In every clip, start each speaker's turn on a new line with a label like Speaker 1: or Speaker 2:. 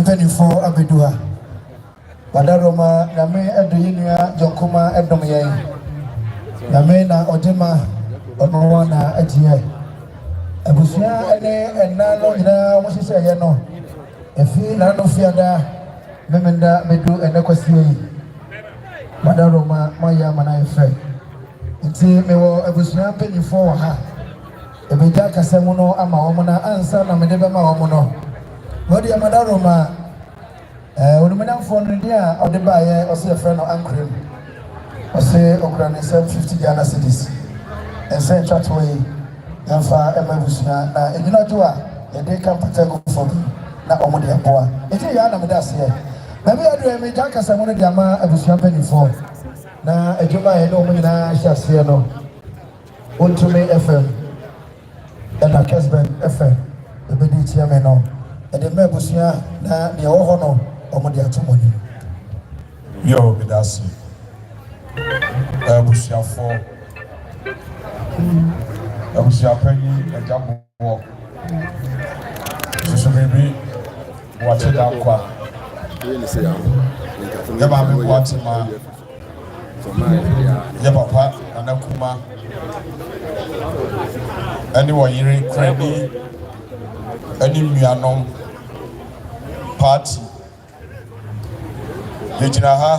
Speaker 1: Penny for Abidua. Badaroma, Name Adrinia, Jokuma, Edomye. Namena, Ojema, Omoana, Ajie. Abusia, and Nano, what she say, you know. If you Nano Fiada, Memenda, Medu, and Equasi. Badaroma, Maya, Mana, friend. It's me, Abusia, Penny for her. If we jack a semono, Ama, Omona, answer, Namedema, Omono. What do you Madaroma? When we now phone here, or the buyer, or say a friend or uncle, or say Ukraine 50 Ghana cities, and say Chatway, and far Emma, and you know, do a day come protect for me, not only a boy. It's a Yana Medas here. Maybe I do a Jack as I wanted Yama, I was champagne for. Now, a Juba, I know me now, shall see no. One to me FM, and a Casban FM, the Beditia Meno. And the Mebusia, na the Ohono, or Modiatumoni.
Speaker 2: Yo, Bedasi. Busia for Busia Penny, a jumbo walk. So maybe watch it out. Yabba, watching my Yabba, and Akuma. Anyone hearing cranny, any Mianom. Party Leginaha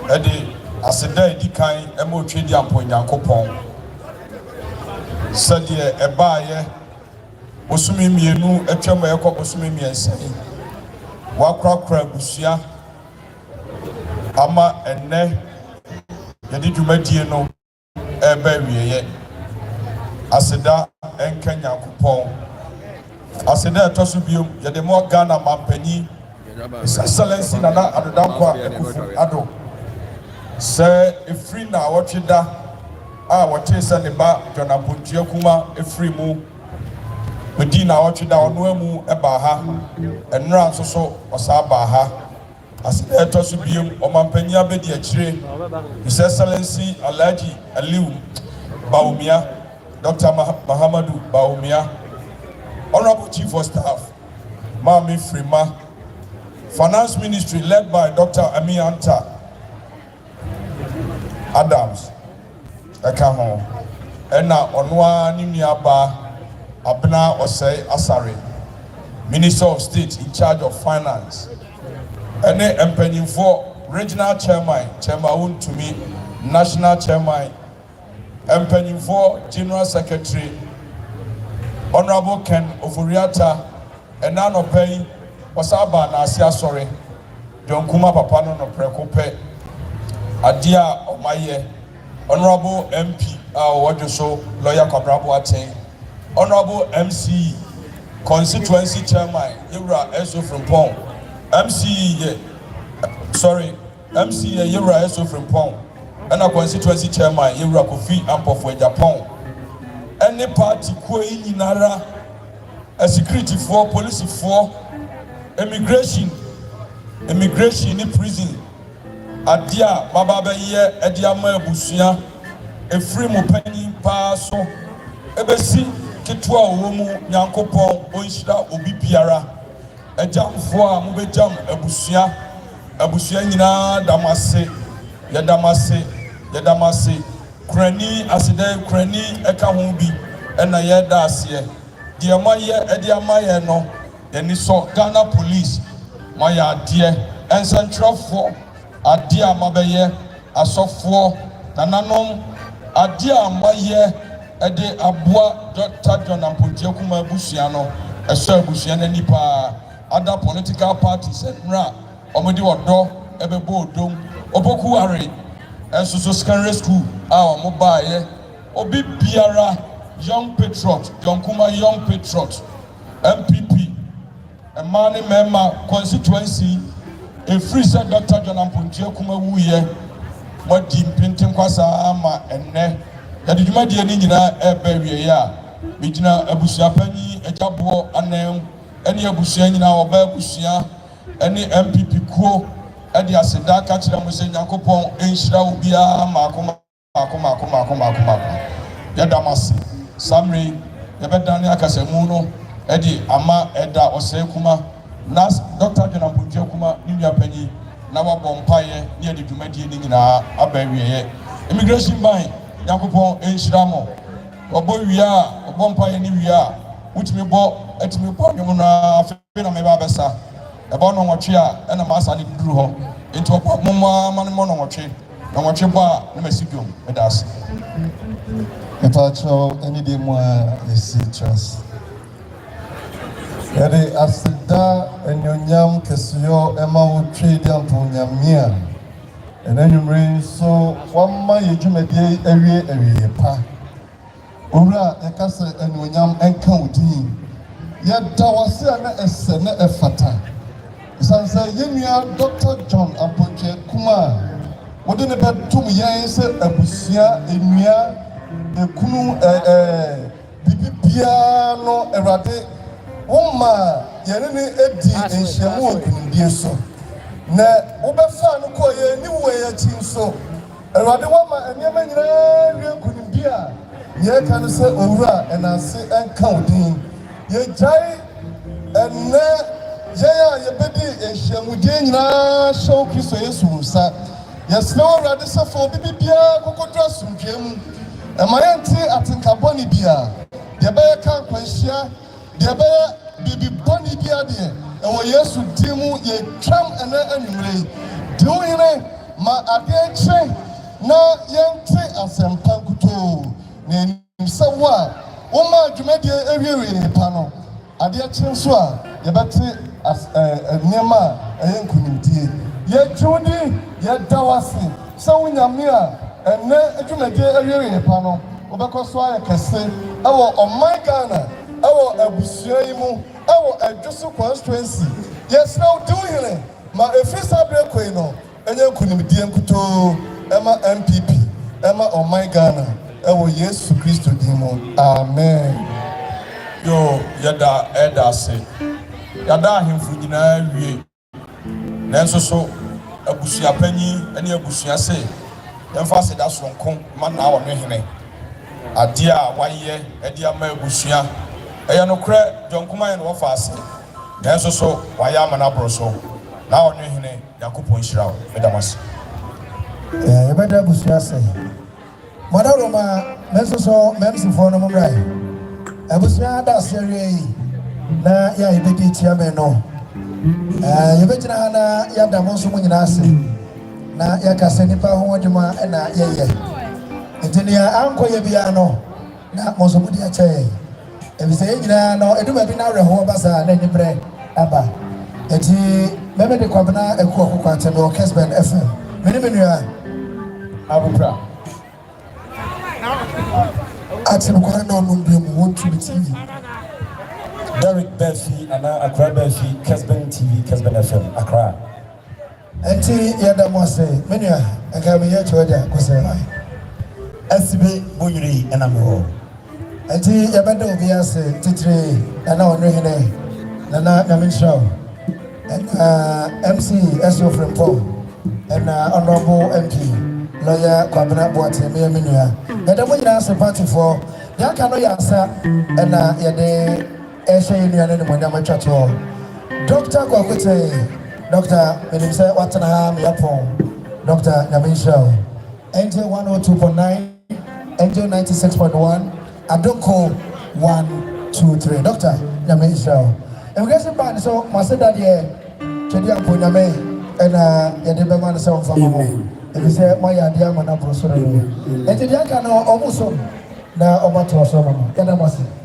Speaker 2: Eddie Aseda Edikan Emo Trade Yampon Yankopon Sadia Ebaye Osumi Mienu Echama Yako Osumi Miensani Wakra Busia Ama Ene Yedi Jumadieno Ebewiye Aseda Enken Yankopon Aseda Tosubium, Yademo Ghana Mampeni, His Excellency Nana Adodankwa Ado. Say, if free now, watch it da. What is an eba, Jona Buntia Kuma, a free move. Medina, watch it down, no move, Ebaha, and Ran so Osabaha. Aseda Tosubium, or Mampenia Bediachre, His Excellency Alaji Aliu Baumia, Dr. Mahamadou Baumia. Honorable Chief of Staff, Mami Frima, Finance Ministry led by Dr. Ami Anta Adams, Ekahon, Ena Onwa Nimiaba, Abna Osei Asare, Minister of State in charge of Finance, Ene Empenning for Regional Chairman, Chairman to me, National Chairman, Empenning for General Secretary, Honorable Ken Ofuriata, and none of pay Wasaba Nasia sorry, John Kuma Papano no Precope, Adia Omaye, Honorable MP, Wajoso, Lawyer Kabrabo Ate, Honorable MC, Constituency Chairman, Yura Eso from Pong, MC, Yura Eso from Pong, and a Constituency Chairman, Yura Kofi Ampo for Japan. Any party Kwe Inara, a security for, police for, immigration in prison, Adia, Baba Ye, Ediama Busia, a free Mopeni Paso, Ebesi, Ketua Womu, Yankopon, Oishida, Obi Piara, a jam for Mube Jam, Abusia Nina, Damase, Yadamase. Krani aside krani eka humbi ena ye das ye de amaye no eni so Ghana police maya de ensantrofo ade amabeye asofo nananom adia amaye ede aboa Dr. John Ampontie kuma abusua no eso abusua na nipa other political parties enra omodi odo ebebo odom oboku are enso so secondary school a omo baaye obi biara young patriot John Kuma young patriot MPP a man member constituency a free said Dr. John Ampontie kuma wuye wadi mpintin kwasa ama enne ya di dwuma die ni nyina ebe wie ya bigina abusua panyi ejabo anan ene abusua nyina oba abusua ene MPP kuo ede aseda ka kire mo se Yakobon enhira obia makoma ya damasi samre ya bedane akasamu no ede ama eda ose kuma nas Dr. John Ampontie kuma ni panyi na wabɔ mpaeɛ ne yɛde dwumadie ne nyinaa aba awieɛ immigration ban Yakobon enhyira mo ɔbɔ wie a ɔbɔ mpaeɛ ne wie a wotumi bɔ nnwom na afei na meba abɛsa ɛbɔ no nwɔtwe a ɛna maasa ne duru hɔ nti ɔbɔ momma ma no mmɔ no nwɔtwe na nwɔtwe bɔ a na masi dwom meda ase
Speaker 1: mepakyɛw ɛne de mu a ɛsi trust yɛde aseda anuonyam kɛseɛ ɛma wo twe de ampo nyame a ɛna nwumere nso wama yɛ dwumadie awie pa owura yɛka sɛ anuonyam ɛnka wo din yɛda wase a na ɛsɛ na ɛfata ɛsiane sɛ yɛnnua Dr. John Ampontie kuma a wode ne bɛtom yɛn sɛ abusua nnua ekunu bibibiara no Awurade Woma yɛne ne edi nhyiamu nkunimdie so na wobɛfa no kɔ yɛ ni wo yɛ akyi nso Awurade wama nneɛma nyinaa wie nkunimdie a yɛka no sɛ owura ɛnase ɛnka wo din yɛgyae ɛnnɛ yɛn a yɛbɛdi nhyiamudie nyinaa hyɛ wo Kristo Yesu nsa yɛsrɛ wo Awurade sɛ fa obi biara kɔkɔdura asomdwue mu ɛma yɛnte atenkabɔne bia deɛ ɛbɛyɛ ka nkwanhyia deɛ bɛyɛ bibi bɔne bi adeɛ ɛwɔ Yesu din mu yɛtwam ɛnɛ anwummerɛ di wo hene ma adeɛ kye na yɛnte asɛmpa nkutoo na anim sɛ wo a woma adwumadie awiewie pa no adeɛ kye nso a yɛbɛte nneɛma a ɛyɛ nkonimdie yɛtwe wo di yɛda wo ase sɛ wo nyame a ɛnɛ adwumadie awiewie pa no wobɛkɔ so ayɛ kɛse ɛwɔ ɔman Ghana ɛwɔ abusua yi mu ɛwɔ Adwoso constituency yɛsrɛ wo di wo hene ma ɛfiri saa berɛ kɔi no ɛnyɛ nkonimdie nkutoo ɛma MPP ɛma ɔman Ghana ɛwɔ Yesu Kristo din mu amen
Speaker 2: yo yɛda ɛda ase yɛda ahemfo nyinaa wie nanso so abusua panyi ɛne abusua se yɛmfa aseda sonko ma na wɔ no hene adeɛ a wayɛ ɛde ama abusua ɛyɛ no korɛ John Kuma yɛ no wɔfa ase nanso so wayɛ ama no aboro so na ɔno hene Yakobon nhyira wo meda mo ase
Speaker 1: yɛbɛda abusua ase Madaroma nanso so memsifoɔ no momrae abusua da ase awie yi na yɛ yɛbɛdi tia me no yɛbɛgyina ha na yɛada mo nso mo nyinaa ase na yɛka sɛ nnipa ho adwuma ɛna yɛyɛ nti nea ankɔyɛ biara no na mo nso mode akyɛ yɛn ebisɛ yɛn nyinaa no eduma bi na awerɛhoɔ ba saa na nibrɛ aba eti mɛmɛ de kwabena ɛku ɔkoko atɛm wɔ Kesben FM mene me nua abopra atɛm kwara na ɔnom bi mu wɔntu me TV
Speaker 3: Derek Belfi and Accra Belfi Kesben TV Kesben FM Accra
Speaker 1: enti yɛda mo ase me nua ɛka me yɛ kyerɛ da kɔsɛ ai
Speaker 3: SB Bonyuri and Amo
Speaker 1: enti yɛbɛda obi ase titire ɛna ɔno hene nana namenhyira wo ɛna MC Esio Frimpong ɛna honorable MP lawyer Kwabena Boateng me nua yɛda mo nyinaa ase partyfoɔ yɛaka no yɛ asa ɛna yɛde ɛhyɛ yɛ nua no ne mɔnyam atwa toɔ Dr. Kwakwete Dr. menim sɛ watena ha meyɛpɔn Dr. namenhyira wo NJ 102.9 NJ 96.1 Adoko 123 Doctor Nyame Israel immigration ban so mase da de twedi ampo nyame na yede be man se on fama mo If you say my idea, man, I'm for sorry. And the young no almost so. Now, over to us, Mama. Yadamasi.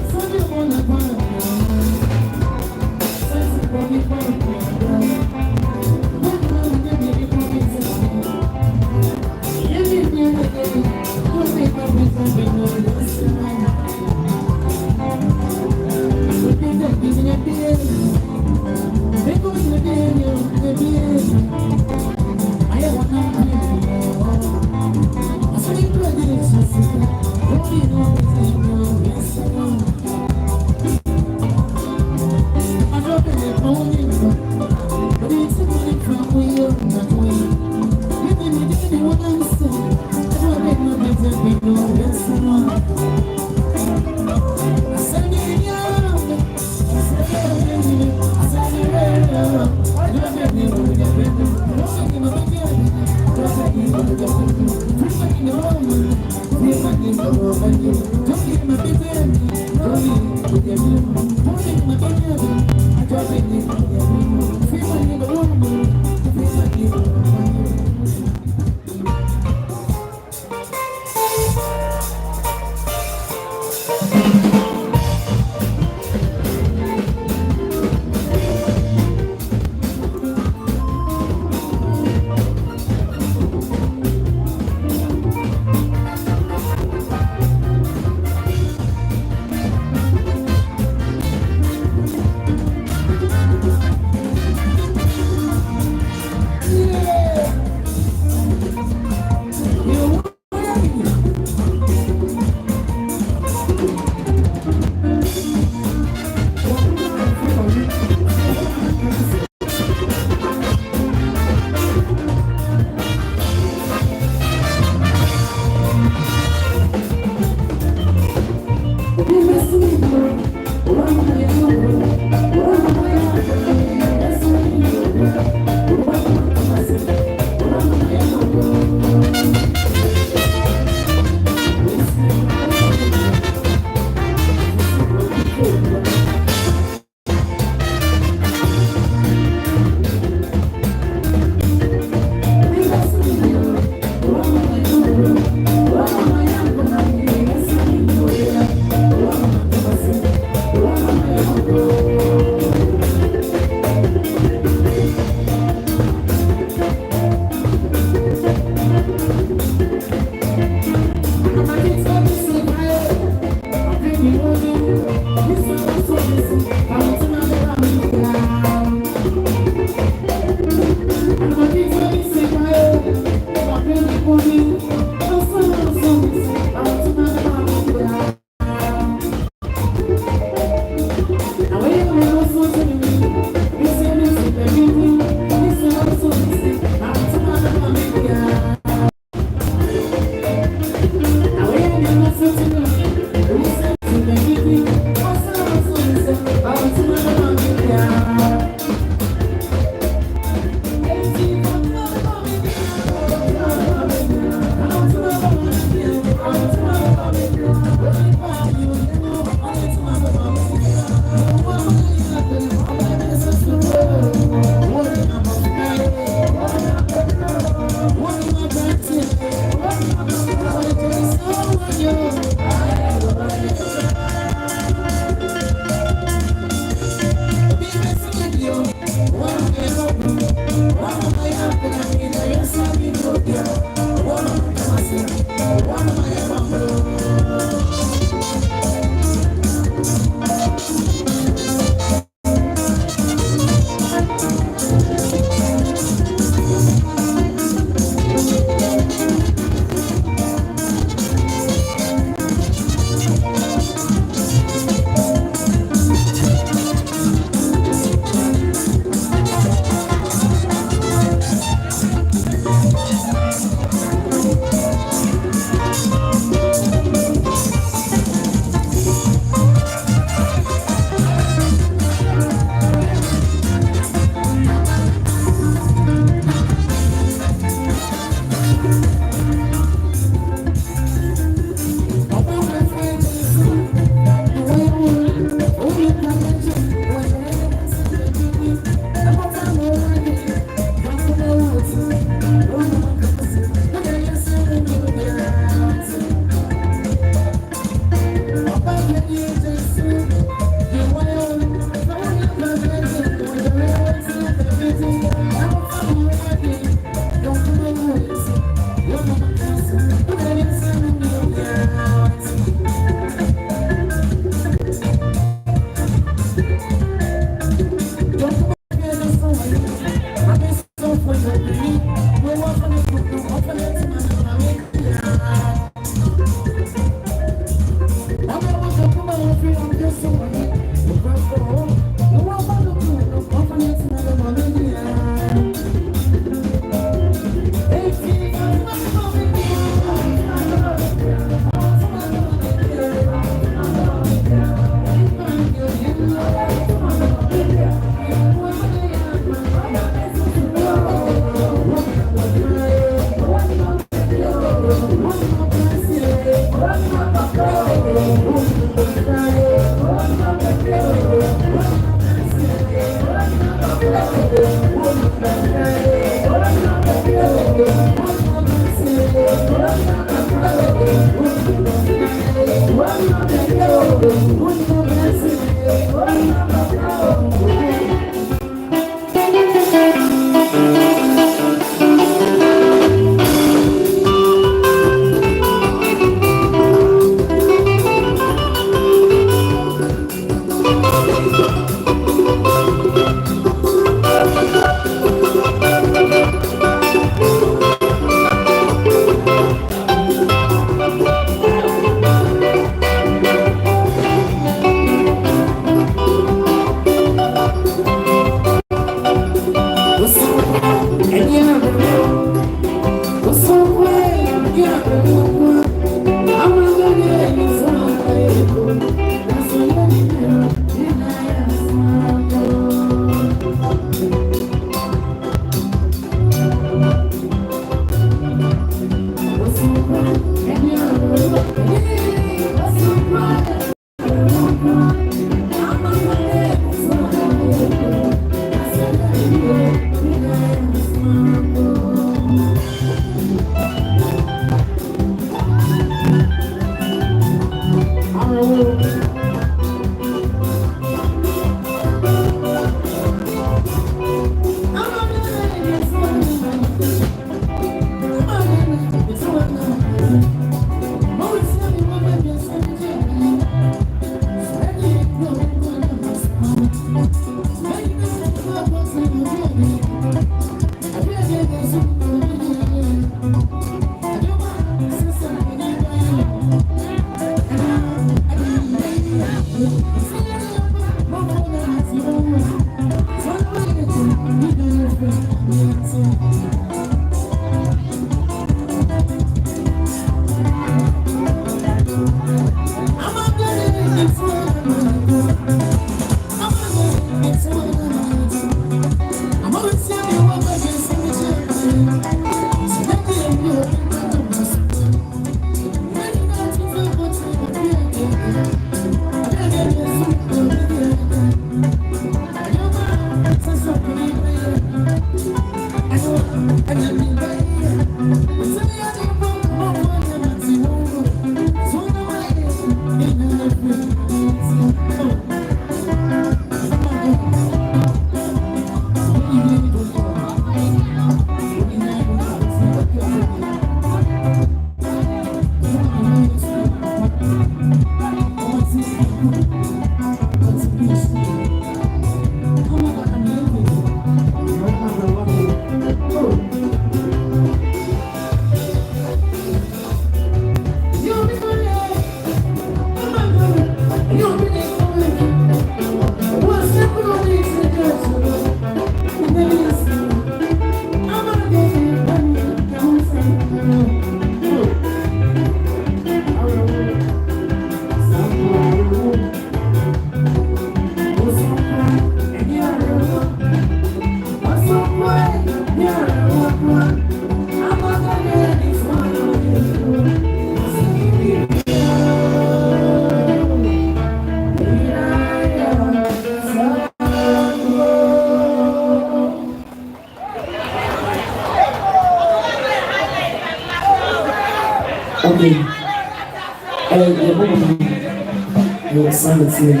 Speaker 4: Your son is here.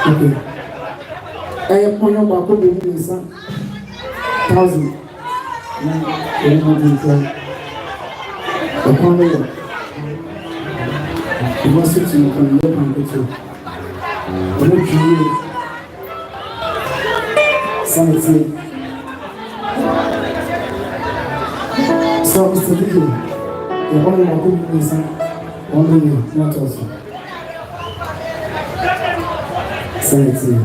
Speaker 4: Okay. I am on your back of the son. 1,000. Upon the way. It was 6 in the picture. Look to you. Son is here. So, Mr. Vicky, the one who is only not also. Say it to you.